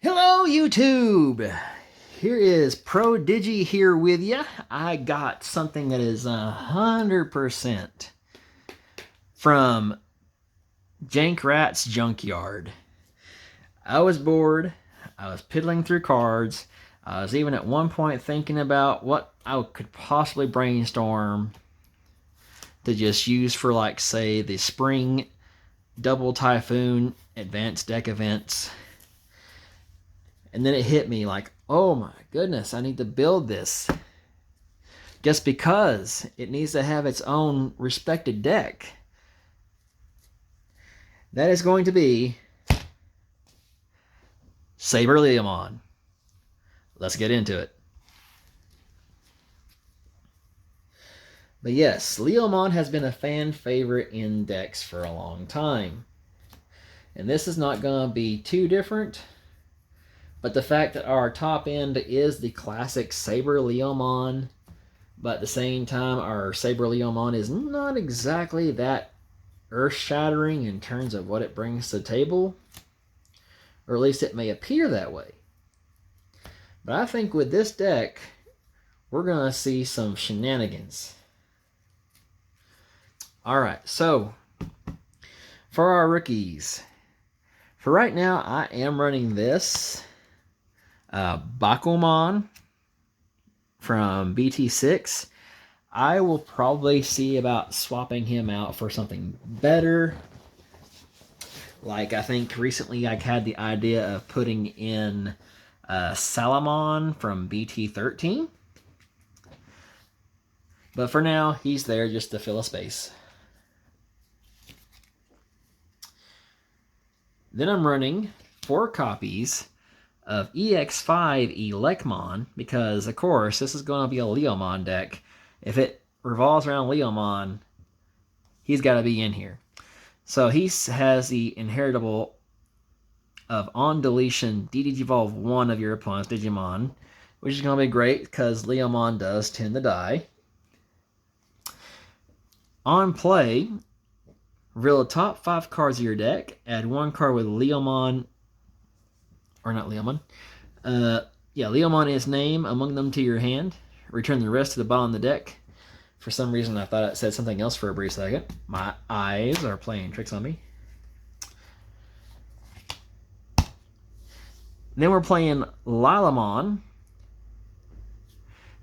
Hello YouTube! Here is Pro Digi here with ya. I got something that is 100% from Jank Rat's Junkyard. I was bored, I was piddling through cards, I was even at one point thinking about what I could possibly brainstorm to just use for, like, say, the spring Double Typhoon advanced deck events. And then it hit me like, oh my goodness, I need to build this. Just because it needs to have its own respected deck. That is going to be SaberLeomon. Let's get into it. But yes, Leomon has been a fan favorite in decks for a long time. And this is not going to be too different. But the fact that our top end is the classic SaberLeomon, but at the same time our SaberLeomon is not exactly that earth-shattering in terms of what it brings to the table, or at least it may appear that way. But I think with this deck, we're going to see some shenanigans. Alright, so for our rookies, for right now I am running this Bakumon from BT6. I will probably see about swapping him out for something better. Like, I think recently I had the idea of putting in Salamon from BT13. But for now, he's there just to fill a space. Then I'm running 4 copies of EX5 Elecmon, because, of course, this is going to be a Leomon deck. If it revolves around Leomon, he's got to be in here. So he has the inheritable of on deletion Digivolve 1 of your opponent's Digimon, which is going to be great because Leomon does tend to die. On play, reveal the top 5 cards of your deck, add 1 card with Leomon, or not Leomon. Leomon is name among them to your hand. Return the rest to the bottom of the deck. For some reason, I thought it said something else for a brief second. My eyes are playing tricks on me. Then we're playing Lilamon.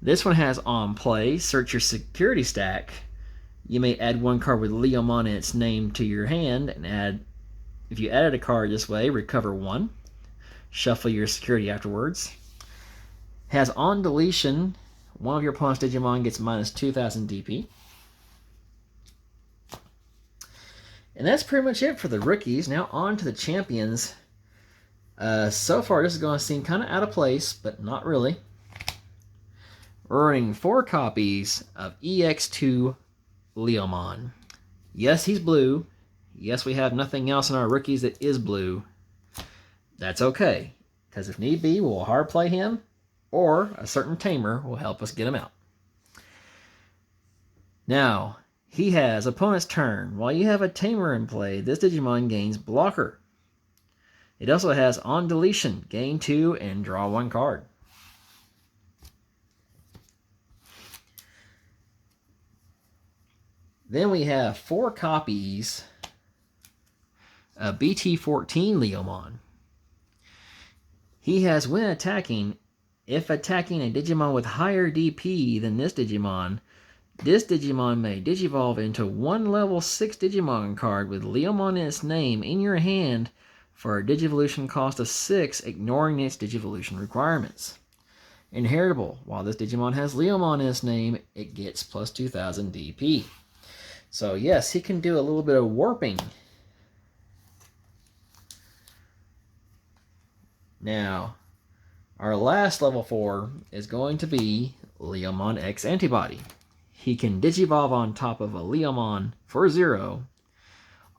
This one has on play, search your security stack. You may add 1 card with Leomon and its name to your hand, and if you added a card this way, recover 1. Shuffle your security afterwards. Has on deletion, 1 of your opponent's Digimon gets minus 2,000 DP. And that's pretty much it for the rookies. Now on to the champions. So far this is going to seem kind of out of place, but not really. We're running 4 copies of EX2 Leomon. Yes, he's blue. Yes, we have nothing else in our rookies that is blue. That's okay, because if need be, we'll hard play him, or a certain tamer will help us get him out. Now, he has opponent's turn. While you have a tamer in play, this Digimon gains blocker. It also has on deletion, gain 2 and draw 1 card. Then we have 4 copies of BT14 Leomon. He has, when attacking, if attacking a Digimon with higher DP than this Digimon may Digivolve into 1 level 6 Digimon card with Leomon in its name in your hand for a Digivolution cost of 6, ignoring its Digivolution requirements. Inheritable. While this Digimon has Leomon in its name, it gets plus 2,000 DP. So yes, he can do a little bit of warping. Now, our last level 4 is going to be Leomon X Antibody. He can Digivolve on top of a Leomon for 0.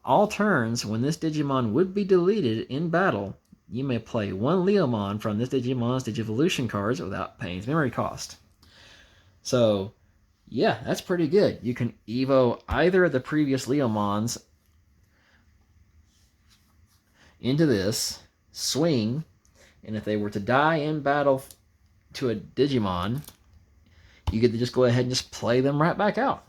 All turns, when this Digimon would be deleted in battle, you may play 1 Leomon from this Digimon's Digivolution cards without paying its memory cost. So, yeah, that's pretty good. You can Evo either of the previous Leomons into this, swing, And if they were to die in battle to a Digimon, you get to just go ahead and just play them right back out.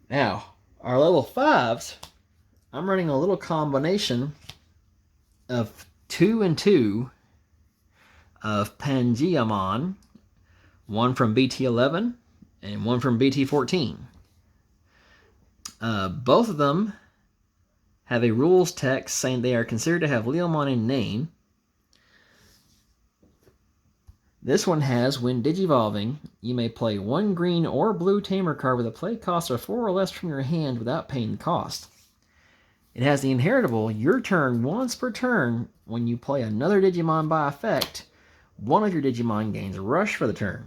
Now, our level 5s, I'm running a little combination of 2 and 2 of Pangeamon, one from BT11 and one from BT14. Both of them have a rules text saying they are considered to have Leomon in name. This one has, when digivolving, you may play one green or blue tamer card with a play cost of 4 or less from your hand without paying the cost. It has the inheritable, your turn once per turn. When you play another Digimon by effect, one of your Digimon gains a rush for the turn.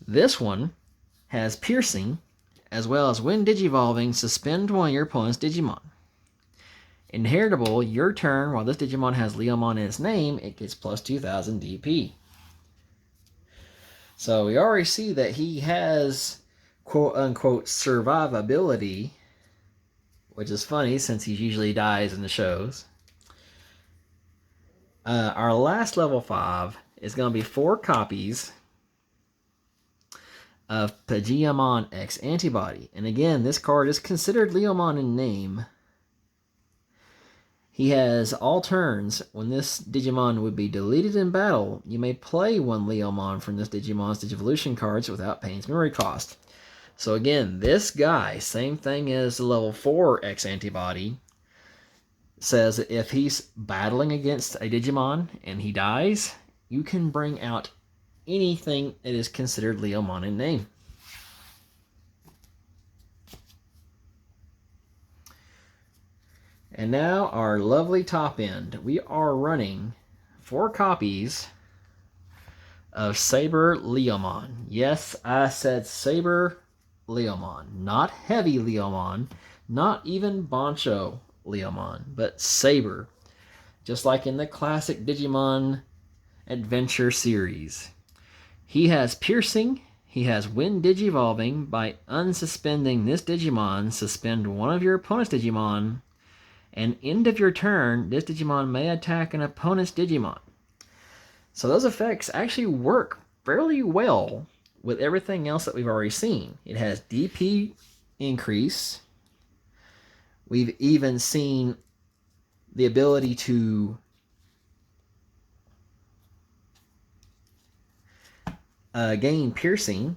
This one has piercing, as well as when digivolving, suspend one of your opponent's Digimon. Inheritable, your turn, while this Digimon has Leomon in its name, it gets plus 2000 DP. So we already see that he has quote-unquote survivability, which is funny since he usually dies in the shows. Our last level 5 is going to be 4 copies of Digimon X Antibody. And again, this card is considered Leomon in name. He has all turns. When this Digimon would be deleted in battle, you may play one Leomon from this Digimon's Digivolution cards without paying its memory cost. So again, this guy, same thing as the level 4 X Antibody, says that if he's battling against a Digimon and he dies, you can bring out anything that is considered Leomon in name. And now our lovely top end. We are running 4 copies of SaberLeomon. Yes, I said SaberLeomon, not Heavy Leomon, not even Bancho Leomon, but Saber, just like in the classic Digimon Adventure series. He has piercing. He has when digivolving, by unsuspending this Digimon, suspend one of your opponent's Digimon, and end of your turn, this Digimon may attack an opponent's Digimon. So those effects actually work fairly well with everything else that we've already seen. It has DP increase. We've even seen the ability to gain piercing.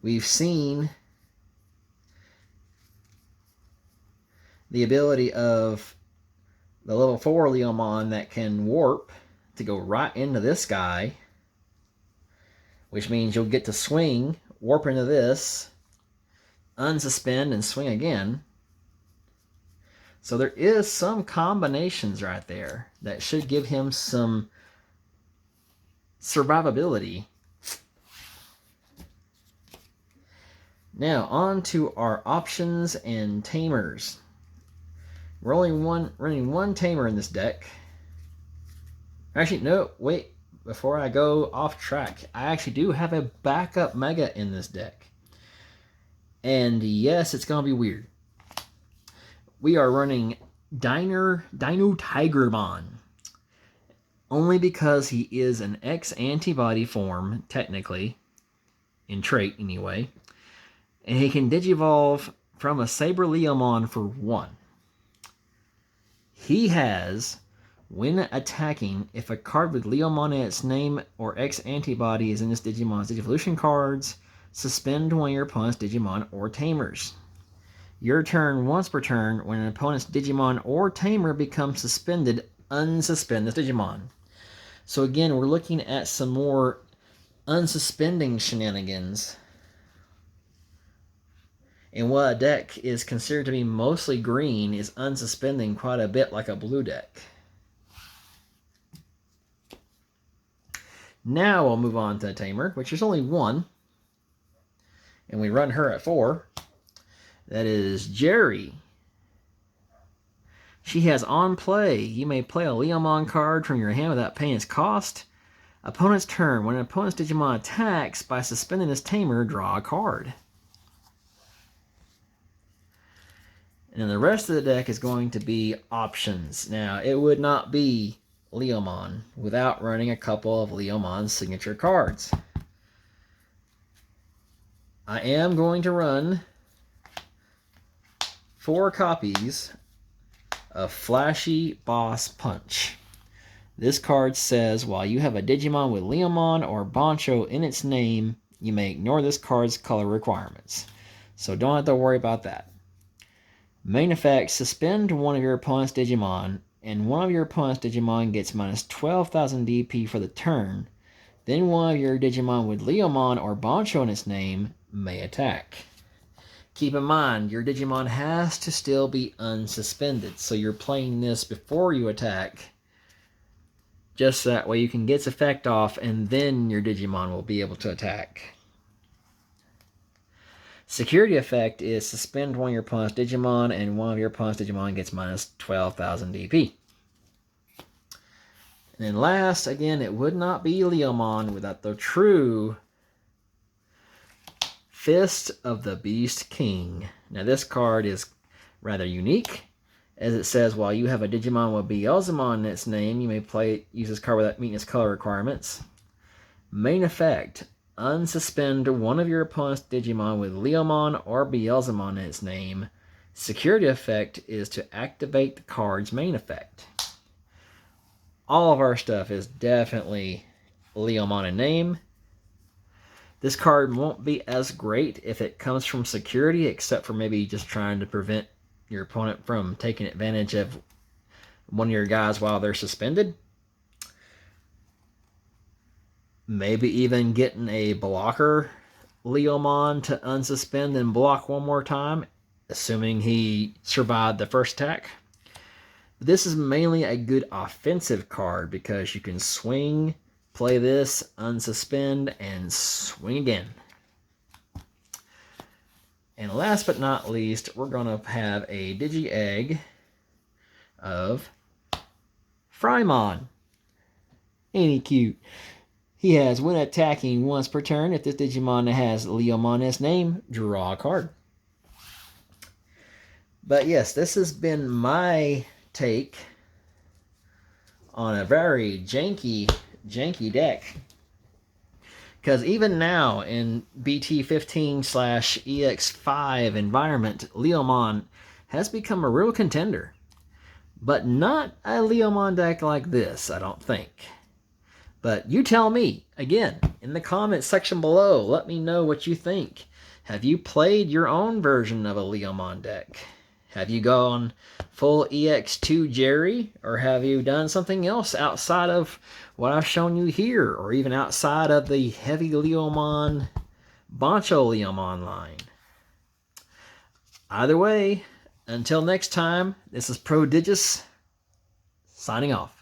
We've seen the ability of the level 4 Leomon that can warp to go right into this guy, which means you'll get to swing, warp into this, unsuspend, and swing again. So there is some combinations right there that should give him some survivability. Now, on to our options and tamers. We're only running one tamer in this deck. Actually, no, wait. Before I go off track, I actually do have a backup Mega in this deck. And yes, it's going to be weird. We are running Dino Tigermon. Only because he is an X antibody form, technically. In trait, anyway. And he can digivolve from a SaberLeomon for 1. He has, when attacking, if a card with Leomon in its name or X antibody is in this Digimon's Digivolution cards, suspend one of your opponent's Digimon or Tamers. Your turn once per turn, when an opponent's Digimon or Tamer becomes suspended, unsuspend this Digimon. So again, we're looking at some more unsuspending shenanigans. And what a deck is considered to be mostly green is unsuspending quite a bit like a blue deck. Now we'll move on to a Tamer, which is only 1. And we run her at 4. That is Jerry. She has on play. You may play a Leomon card from your hand without paying its cost. Opponent's turn. When an opponent's Digimon attacks by suspending his tamer, draw a card. And then the rest of the deck is going to be options. Now, it would not be Leomon without running a couple of Leomon's signature cards. I am going to run 4 copies of Flashy Boss Punch. This card says, while you have a Digimon with Leomon or Bancho in its name, you may ignore this card's color requirements. So don't have to worry about that. Main effect, suspend one of your opponent's Digimon, and one of your opponent's Digimon gets minus 12,000 DP for the turn. Then one of your Digimon with Leomon or Bancho in its name may attack. Keep in mind, your Digimon has to still be unsuspended, so you're playing this before you attack, just that way you can get its effect off, and then your Digimon will be able to attack. Security effect is suspend one of your opponent's Digimon, and one of your opponent's Digimon gets minus 12,000 DP. And then last, again, it would not be Leomon without the true Fist of the Beast King. Now this card is rather unique, as it says, while you have a Digimon with Beelzemon in its name, you may use this card without meeting its color requirements. Main effect, unsuspend one of your opponent's Digimon with Leomon or Beelzemon in its name. Security effect is to activate the card's main effect. All of our stuff is definitely Leomon in name. This card won't be as great if it comes from security, except for maybe just trying to prevent your opponent from taking advantage of one of your guys while they're suspended. Maybe even getting a blocker Leomon to unsuspend and block one more time, assuming he survived the first attack. This is mainly a good offensive card because you can swing, play this, unsuspend, and swing again. And last but not least, we're going to have a Digi-Egg of Frymon. Ain't he cute? He has, when attacking once per turn, if this Digimon has Leomon in its name, draw a card. But yes, this has been my take on a very janky deck. Because even now in BT15/EX5 environment, Leomon has become a real contender. But not a Leomon deck like this, I don't think. But you tell me, again, in the comments section below, let me know what you think. Have you played your own version of a Leomon deck? Have you gone full EX2 Jerry, or have you done something else outside of what I've shown you here, or even outside of the heavy Leomon, Bancho Leomon line? Either way, until next time, this is Prodigious, signing off.